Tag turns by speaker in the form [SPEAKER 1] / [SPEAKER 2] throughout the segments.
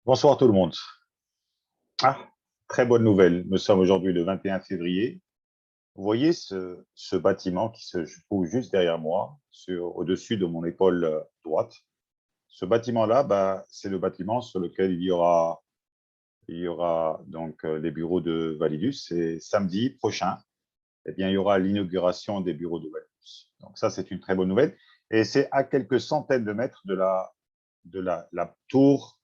[SPEAKER 1] Bonsoir tout le monde. Ah, très bonne nouvelle. Nous sommes aujourd'hui le 21 février. Vous voyez ce bâtiment qui se trouve juste derrière moi, au-dessus de mon épaule droite. Ce bâtiment-là, c'est le bâtiment sur lequel il y aura donc les bureaux de Validus. Et samedi prochain, eh bien, il y aura l'inauguration des bureaux de Validus. Donc ça, c'est une très bonne nouvelle. Et c'est à quelques centaines de mètres de la tour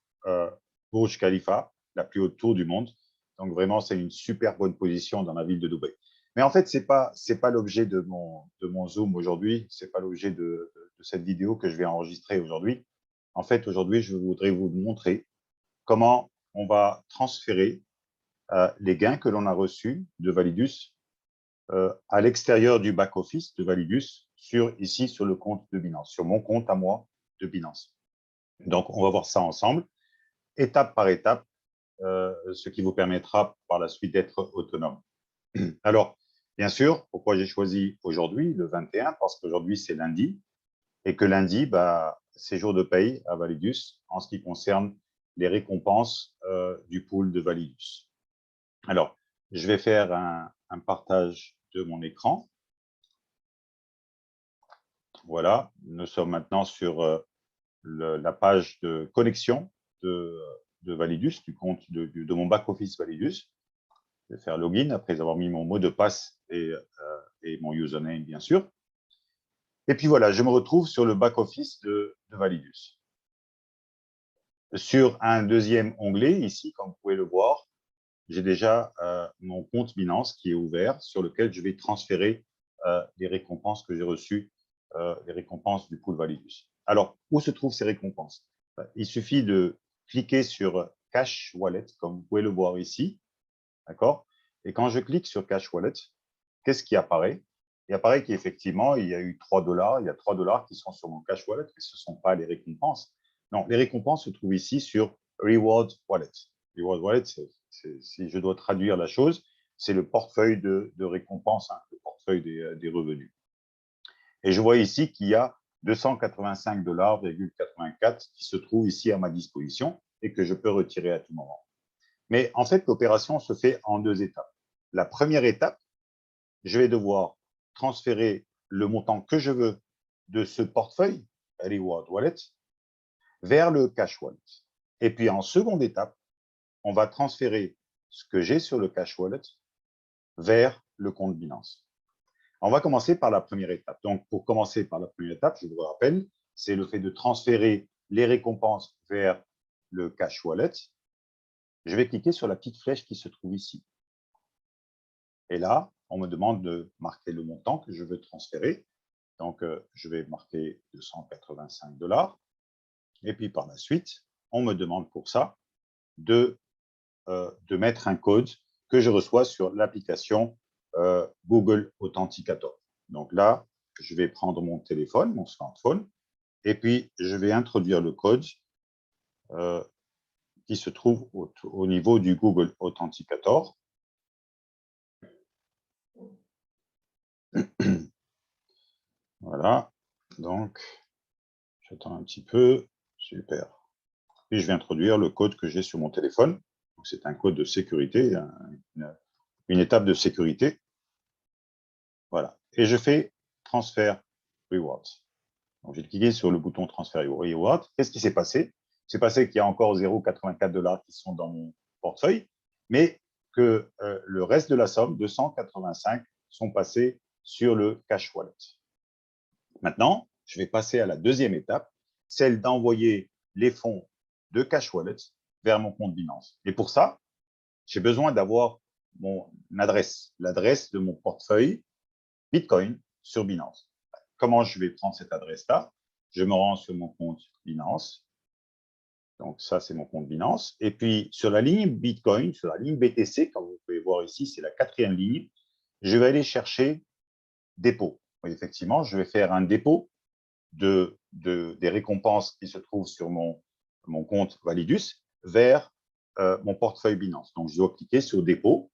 [SPEAKER 1] Burj Khalifa, la plus haute tour du monde. Donc vraiment, c'est une super bonne position dans la ville de Dubaï. Mais en fait, c'est pas l'objet de mon Zoom aujourd'hui. C'est pas l'objet de cette vidéo que je vais enregistrer aujourd'hui. En fait, aujourd'hui, je voudrais vous montrer comment on va transférer les gains que l'on a reçus de Validus à l'extérieur du back-office de Validus ici sur le compte de Binance, sur mon compte à moi de Binance. Donc, on va voir ça ensemble, étape par étape, ce qui vous permettra par la suite d'être autonome. Alors, bien sûr, pourquoi j'ai choisi aujourd'hui, le 21, parce qu'aujourd'hui, c'est lundi, et que lundi, c'est jour de paye à Validus en ce qui concerne les récompenses du pool de Validus. Alors, je vais faire un partage de mon écran. Voilà, nous sommes maintenant sur la page de connexion de Validus, du compte de mon back-office Validus. Je vais faire login après avoir mis mon mot de passe et mon username, bien sûr. Et puis voilà, je me retrouve sur le back-office de Validus. Sur un deuxième onglet, ici, comme vous pouvez le voir, j'ai déjà mon compte Binance qui est ouvert, sur lequel je vais transférer les récompenses que j'ai reçues, les récompenses du pool Validus. Alors, où se trouvent ces récompenses? Il suffit de cliquer sur Cash Wallet, comme vous pouvez le voir ici, d'accord? Et quand je clique sur Cash Wallet, qu'est-ce qui apparaît? Il apparaît qu'effectivement, il y a eu 3 $, il y a 3 $ qui sont sur mon Cash Wallet, mais ce ne sont pas les récompenses. Non, les récompenses se trouvent ici sur Reward Wallet. Reward Wallet, si je dois traduire la chose, c'est le portefeuille de récompenses, le portefeuille des revenus. Et je vois ici qu'il y a 285,84 $ qui se trouvent ici à ma disposition et que je peux retirer à tout moment. Mais en fait, l'opération se fait en 2 étapes. La première étape, je vais devoir transférer le montant que je veux de ce portefeuille, Reward Wallet, vers le Cash Wallet. Et puis en seconde étape, on va transférer ce que j'ai sur le Cash Wallet vers le compte Binance. On va commencer par la première étape. Donc, pour commencer par la première étape, je vous rappelle, c'est le fait de transférer les récompenses vers le Cash Wallet. Je vais cliquer sur la petite flèche qui se trouve ici. Et là, on me demande de marquer le montant que je veux transférer. Donc, je vais marquer 285 $. Et puis, par la suite, on me demande pour ça de mettre un code que je reçois sur l'application Google Authenticator. Donc là, je vais prendre mon téléphone, mon smartphone, et puis je vais introduire le code qui se trouve au niveau du Google Authenticator. Voilà, donc j'attends un petit peu, super. Puis je vais introduire le code que j'ai sur mon téléphone. C'est un code de sécurité, une étape de sécurité. Voilà, et je fais Transfer Rewards. Donc, j'ai cliqué sur le bouton Transfer Rewards. Qu'est-ce qui s'est passé? C'est passé qu'il y a encore 0,84 $ qui sont dans mon portefeuille, mais que le reste de la somme, 285, sont passés sur le Cash Wallet. Maintenant, je vais passer à la deuxième étape, celle d'envoyer les fonds de Cash Wallet vers mon compte Binance. Et pour ça, j'ai besoin d'avoir mon adresse, l'adresse de mon portefeuille Bitcoin sur Binance. Comment je vais prendre cette adresse-là? Je me rends sur mon compte Binance. Donc, ça, c'est mon compte Binance. Et puis, sur la ligne Bitcoin, sur la ligne BTC, comme vous pouvez voir ici, c'est la 4e ligne, je vais aller chercher dépôt. Oui, effectivement, je vais faire un dépôt des récompenses qui se trouvent sur mon compte Validus vers mon portefeuille Binance. Donc, je dois cliquer sur dépôt.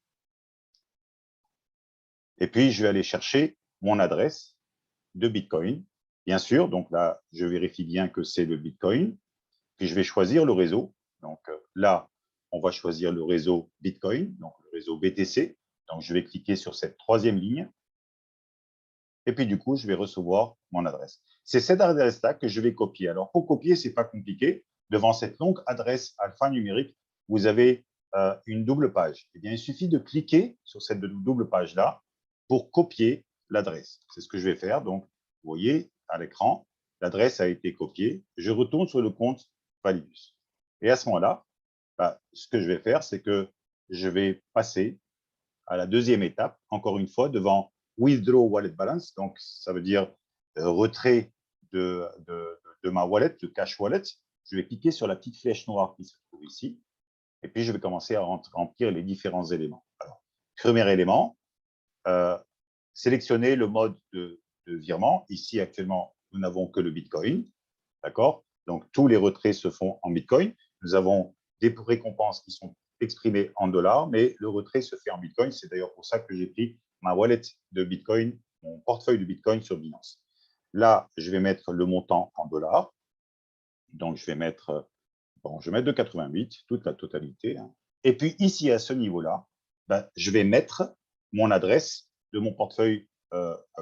[SPEAKER 1] Et puis, je vais aller chercher mon adresse de Bitcoin, bien sûr. Donc là, je vérifie bien que c'est le Bitcoin. Puis, je vais choisir le réseau. Donc, là, on va choisir le réseau Bitcoin, donc le réseau BTC. Donc, je vais cliquer sur cette troisième ligne. Et puis, du coup, je vais recevoir mon adresse. C'est cette adresse-là que je vais copier. Alors, pour copier, ce n'est pas compliqué. Devant cette longue adresse alphanumérique, vous avez une double page. Eh bien, il suffit de cliquer sur cette double page-là pour copier l'adresse. C'est ce que je vais faire. Donc, vous voyez à l'écran, l'adresse a été copiée. Je retourne sur le compte Validus. Et à ce moment-là, ce que je vais faire, c'est que je vais passer à la deuxième étape, encore une fois, devant Withdraw Wallet Balance. Donc, ça veut dire retrait de ma wallet, de Cash Wallet. Je vais cliquer sur la petite flèche noire qui se trouve ici. Et puis, je vais commencer à remplir les différents éléments. Alors, premier élément, sélectionner le mode de virement. Ici, actuellement, nous n'avons que le Bitcoin. D'accord? Donc, tous les retraits se font en Bitcoin. Nous avons des récompenses qui sont exprimées en dollars, mais le retrait se fait en Bitcoin. C'est d'ailleurs pour ça que j'ai pris ma wallet de Bitcoin, mon portefeuille de Bitcoin sur Binance. Là, je vais mettre le montant en dollars. Donc, je vais mettre, je vais mettre 2,88, toute la totalité. Et puis, ici, à ce niveau-là, je vais mettre mon adresse de mon portefeuille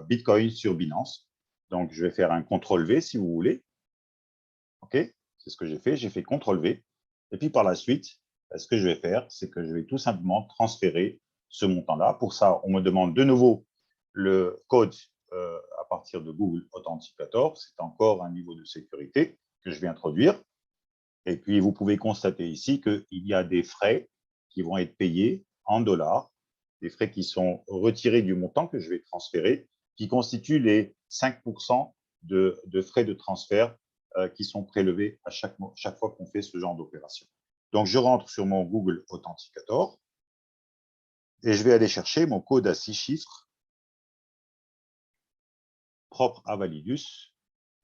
[SPEAKER 1] Bitcoin sur Binance. Donc, je vais faire un CTRL-V si vous voulez. OK, c'est ce que j'ai fait. J'ai fait CTRL-V. Et puis, par la suite, ce que je vais faire, c'est que je vais tout simplement transférer ce montant-là. Pour ça, on me demande de nouveau le code à partir de Google Authenticator. C'est encore un niveau de sécurité que je vais introduire. Et puis, vous pouvez constater ici qu'il y a des frais qui vont être payés en dollars, des frais qui sont retirés du montant que je vais transférer, qui constituent les 5% de frais de transfert qui sont prélevés à chaque fois qu'on fait ce genre d'opération. Donc, je rentre sur mon Google Authenticator et je vais aller chercher mon code à 6 chiffres propre à Validus,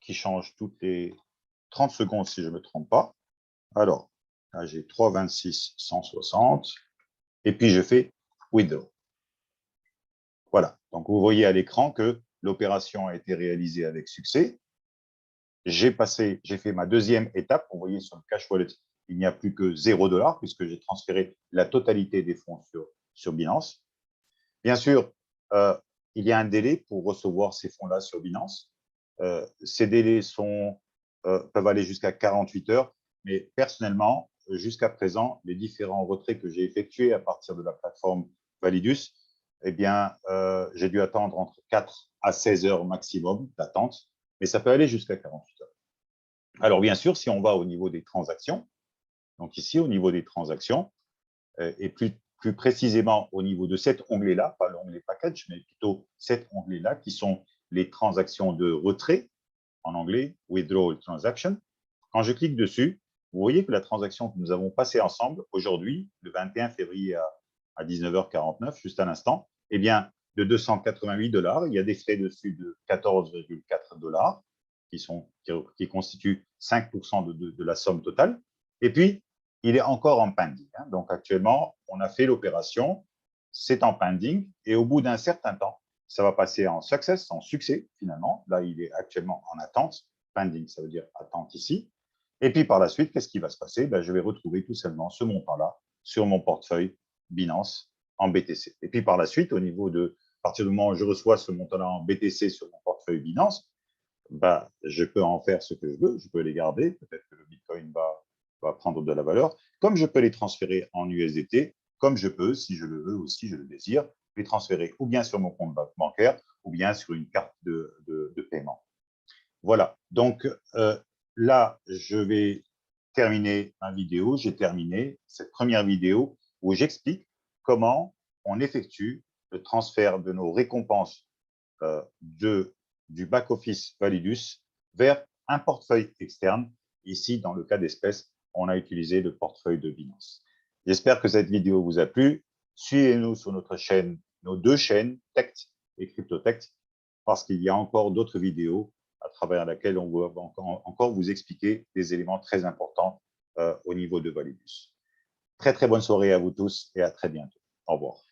[SPEAKER 1] qui change toutes les 30 secondes si je ne me trompe pas. Alors, là, j'ai 326 160 et puis je fais Withdraw. Voilà, donc vous voyez à l'écran que l'opération a été réalisée avec succès. J'ai fait ma deuxième étape. Vous voyez sur le Cash Wallet, il n'y a plus que 0 $ puisque j'ai transféré la totalité des fonds sur Binance. Bien sûr, il y a un délai pour recevoir ces fonds-là sur Binance. Ces délais peuvent aller jusqu'à 48 heures, mais personnellement, jusqu'à présent, les différents retraits que j'ai effectués à partir de la plateforme Validus, eh bien, j'ai dû attendre entre 4 à 16 heures maximum d'attente, mais ça peut aller jusqu'à 48 heures. Alors, bien sûr, si on va au niveau des transactions, donc ici, au niveau des transactions, et plus précisément au niveau de cet onglet-là, pas l'onglet package, mais plutôt cet onglet-là, qui sont les transactions de retrait, en anglais, withdrawal transaction. Quand je clique dessus, vous voyez que la transaction que nous avons passée ensemble aujourd'hui, le 21 février à 19h49, juste à l'instant, eh bien, de 288 $, il y a des frais dessus de 14,4 $ qui constituent 5% de la somme totale. Et puis, il est encore en pending. Donc, actuellement, on a fait l'opération, c'est en pending, et au bout d'un certain temps, ça va passer en success, en succès, finalement. Là, il est actuellement en attente. Pending, ça veut dire attente ici. Et puis, par la suite, qu'est-ce qui va se passer? Je vais retrouver tout simplement ce montant-là sur mon portefeuille Binance en BTC. Et puis, par la suite, à partir du moment où je reçois ce montant-là en BTC sur mon portefeuille Binance, je peux en faire ce que je veux. Je peux les garder. Peut-être que le Bitcoin va prendre de la valeur. Comme je peux les transférer en USDT, comme je peux, si je le veux ou si je le désire, les transférer ou bien sur mon compte bancaire ou bien sur une carte de paiement. Voilà. Donc, là, je vais terminer ma vidéo. J'ai terminé cette première vidéo où j'explique comment on effectue le transfert de nos récompenses du back-office Validus vers un portefeuille externe. Ici, dans le cas d'espèce, on a utilisé le portefeuille de Binance. J'espère que cette vidéo vous a plu. Suivez-nous sur notre chaîne, nos deux chaînes, Tech et CryptoTech, parce qu'il y a encore d'autres vidéos à travers lesquelles on va encore vous expliquer des éléments très importants au niveau de Validus. Très, très bonne soirée à vous tous et à très bientôt. Au revoir.